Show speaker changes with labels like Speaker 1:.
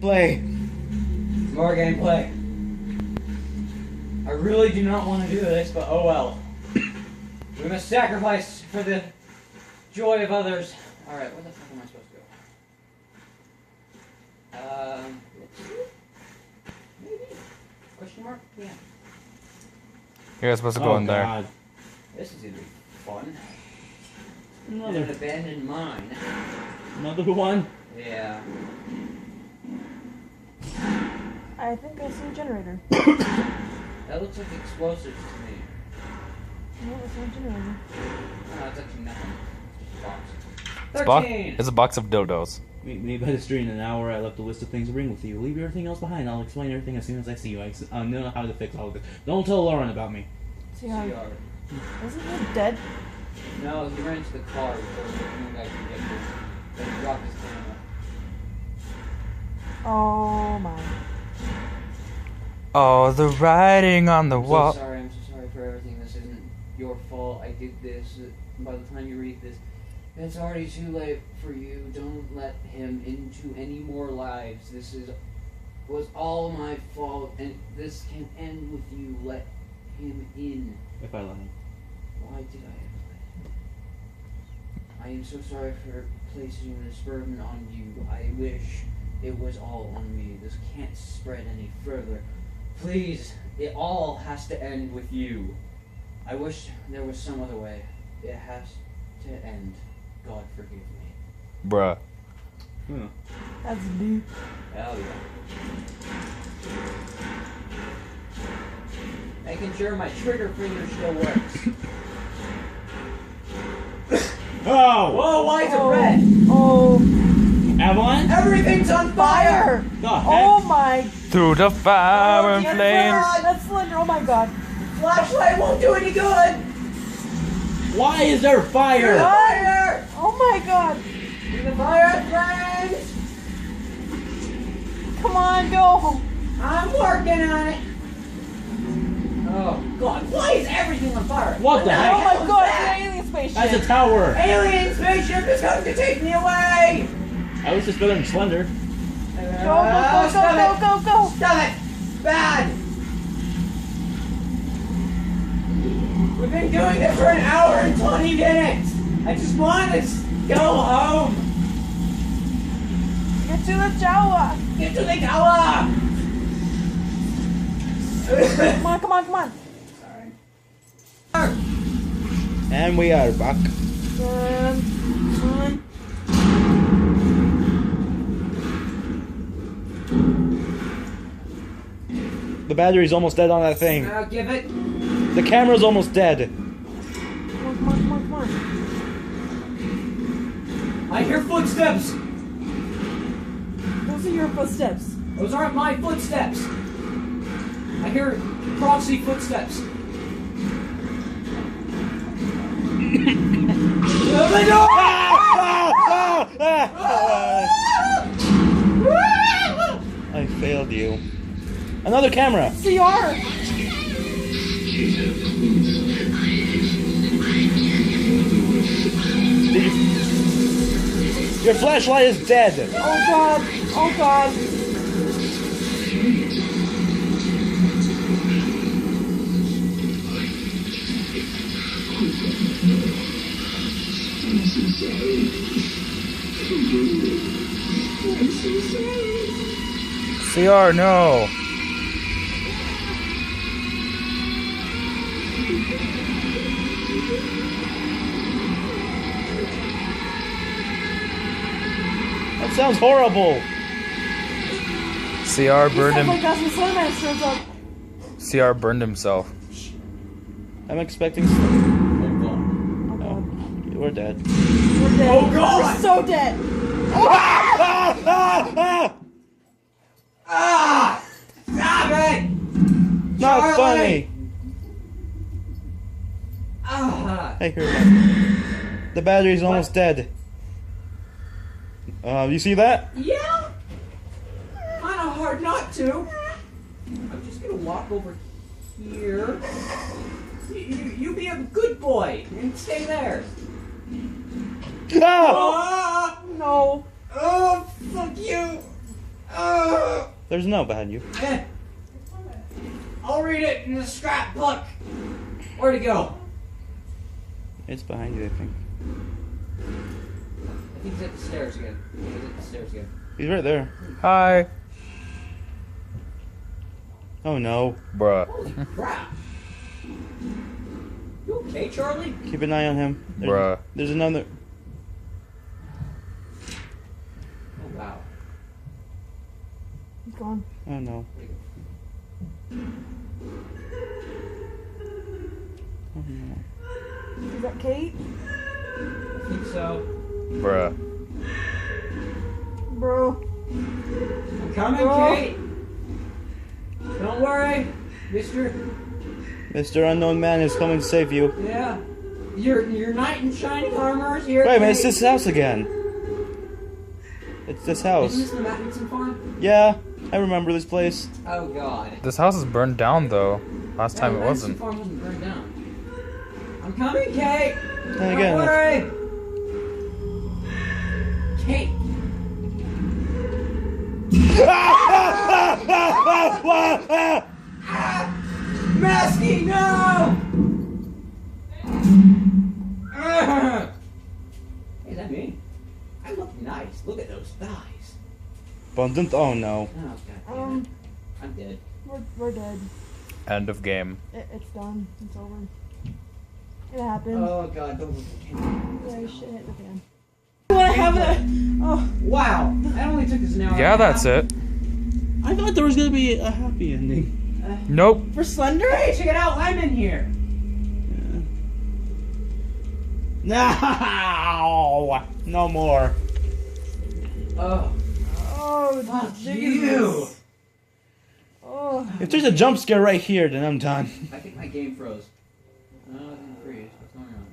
Speaker 1: Play. More gameplay. I really do not want to do this, but oh well. We must sacrifice for the joy of others. Alright, where the fuck am I supposed to go? Let's see. Maybe? Question mark? Yeah.
Speaker 2: You're supposed to go in there.
Speaker 1: This is gonna be fun.
Speaker 3: Another.
Speaker 1: An abandoned mine.
Speaker 3: Another one?
Speaker 1: Yeah.
Speaker 4: I think I see a generator.
Speaker 1: That looks like explosives to me.
Speaker 4: No, it's not a generator.
Speaker 1: No, it's actually nothing. It's just a
Speaker 2: It's,
Speaker 1: box. 13!
Speaker 2: it's a box of dildos.
Speaker 3: Meet me by the street in an hour. I left a list of things to bring with you. Leave everything else behind. I'll explain everything as soon as I see you. I know how to fix all of this. Don't tell Lauren about me.
Speaker 4: See how?
Speaker 1: CR.
Speaker 4: Isn't he dead?
Speaker 1: No, he ran into the car before the guy could get here. Then he dropped his camera.
Speaker 4: Oh my.
Speaker 2: Oh, the writing on the wall.
Speaker 1: I'm so sorry for everything. This isn't your fault. I did this. By the time you read this, it's already too late for you. Don't let him into any more lives. This was all my fault, and this can end with you. Let him in.
Speaker 3: If I let him.
Speaker 1: Why did I have to let him? I am so sorry for placing this burden on you. I wish it was all on me. This can't spread any further. Please, it all has to end with you. I wish there was some other way. It has to end. God forgive me.
Speaker 2: Bruh.
Speaker 4: That's deep.
Speaker 1: Hell yeah. Making sure my trigger finger still works.
Speaker 3: Oh!
Speaker 1: Whoa, why is it red?
Speaker 4: Oh.
Speaker 3: Avalanche?
Speaker 1: Everything's on fire!
Speaker 3: The heck?
Speaker 4: Oh my.
Speaker 2: Through the fire and
Speaker 1: dear
Speaker 2: flames.
Speaker 1: God.
Speaker 4: That's Slender. Oh my god.
Speaker 1: Flashlight won't do any good!
Speaker 3: Why is there fire?
Speaker 1: Fire!
Speaker 4: Oh my god.
Speaker 1: The fire flames!
Speaker 4: Come on, go.
Speaker 1: I'm working on it! Oh god, why is everything on fire?
Speaker 3: What the
Speaker 4: Oh
Speaker 3: heck?
Speaker 4: my
Speaker 1: was
Speaker 4: god,
Speaker 1: that?
Speaker 4: it's an alien spaceship.
Speaker 3: That's a tower.
Speaker 1: Alien spaceship is going to take me away!
Speaker 3: I was just better than Slender.
Speaker 4: Go, go.
Speaker 1: Stop it! Bad! We've been doing this for an hour and 20 minutes! I just want to go home!
Speaker 4: Get to the tower.
Speaker 1: Get to the tower!
Speaker 4: Come on.
Speaker 1: Sorry.
Speaker 3: And we are back.
Speaker 4: Come
Speaker 3: The battery's almost dead on that thing.
Speaker 1: Now give it.
Speaker 3: The camera's almost dead.
Speaker 4: on.
Speaker 1: I hear footsteps!
Speaker 4: Those are your footsteps.
Speaker 1: Those aren't my footsteps! I hear proxy footsteps. Open the door!
Speaker 3: I failed you. Another camera!
Speaker 4: CR.
Speaker 3: Your flashlight is dead!
Speaker 4: Oh god.
Speaker 2: CR, no.
Speaker 3: That sounds horrible!
Speaker 2: CR burned him.
Speaker 4: That's when Slenderman shows up.
Speaker 2: CR burned himself.
Speaker 3: I'm expecting.
Speaker 4: Oh god.
Speaker 3: We're dead.
Speaker 4: We're dead.
Speaker 1: Oh, God!
Speaker 4: We're so dead.
Speaker 1: Ah! Stop it!
Speaker 3: Not
Speaker 1: Charlie!
Speaker 3: funny!
Speaker 1: Ah!
Speaker 3: I heard that. The battery's almost dead. You see that?
Speaker 1: Yeah? Kinda hard not to. I'm just gonna walk over here. You be a good boy and stay there.
Speaker 3: Ah!
Speaker 1: Ah!
Speaker 4: No.
Speaker 1: Oh, fuck you! Oh!
Speaker 3: There's no behind you.
Speaker 1: I'll read it in the scrapbook. Where'd it go?
Speaker 3: It's behind you, I think.
Speaker 1: I think he's at the stairs again. He's at the stairs again.
Speaker 3: He's right there.
Speaker 2: Hi.
Speaker 3: Oh no.
Speaker 2: Bruh.
Speaker 1: Holy crap. You okay, Charlie?
Speaker 3: Keep an eye on him.
Speaker 2: Bruh.
Speaker 3: There's another.
Speaker 1: Oh, wow.
Speaker 4: He's gone.
Speaker 3: Oh no. Oh no.
Speaker 4: Is that Kate?
Speaker 1: I think so.
Speaker 2: Bruh.
Speaker 4: Bro.
Speaker 1: I'm coming,
Speaker 4: Bro.
Speaker 1: Kate. Don't worry, mister.
Speaker 3: Mr. Unknown Man is coming to save you.
Speaker 1: Yeah. Your knight in shining armor is here.
Speaker 3: Wait a minute,
Speaker 1: Kate.
Speaker 3: it's this house again. It's this house.
Speaker 1: Isn't this the Mattinson farm?
Speaker 3: Yeah, I remember this place.
Speaker 1: Oh, God.
Speaker 2: This house is burned down though. Last time
Speaker 1: No,
Speaker 2: it wasn't.
Speaker 1: Mattinson farm wasn't burned down. I'm coming, Kate.
Speaker 3: Then again,
Speaker 1: Don't worry. Kate. Masky, no! Hey, is that me? I look nice. Look at those thighs.
Speaker 3: Abundant. Oh no.
Speaker 1: Oh, God damn it. I'm dead.
Speaker 4: We're dead.
Speaker 2: End of game.
Speaker 4: It's done. It's over. It happened.
Speaker 1: Oh, God, don't look at the camera.
Speaker 4: Yeah, shit hit the fan. What happened? Oh,
Speaker 1: Wow, that only took us an hour.
Speaker 2: Yeah,
Speaker 1: and a half.
Speaker 2: that's it.
Speaker 3: I thought there was gonna be a happy ending.
Speaker 2: Nope.
Speaker 4: for Slender?
Speaker 1: Hey, check it out, I'm in here.
Speaker 3: No, no more.
Speaker 1: Oh,
Speaker 4: Oh,
Speaker 1: fuck
Speaker 4: Jesus.
Speaker 1: you.
Speaker 4: Oh.
Speaker 3: If there's a jump scare right here, then I'm done.
Speaker 1: I think my game froze. No, it didn't freeze. What's going on?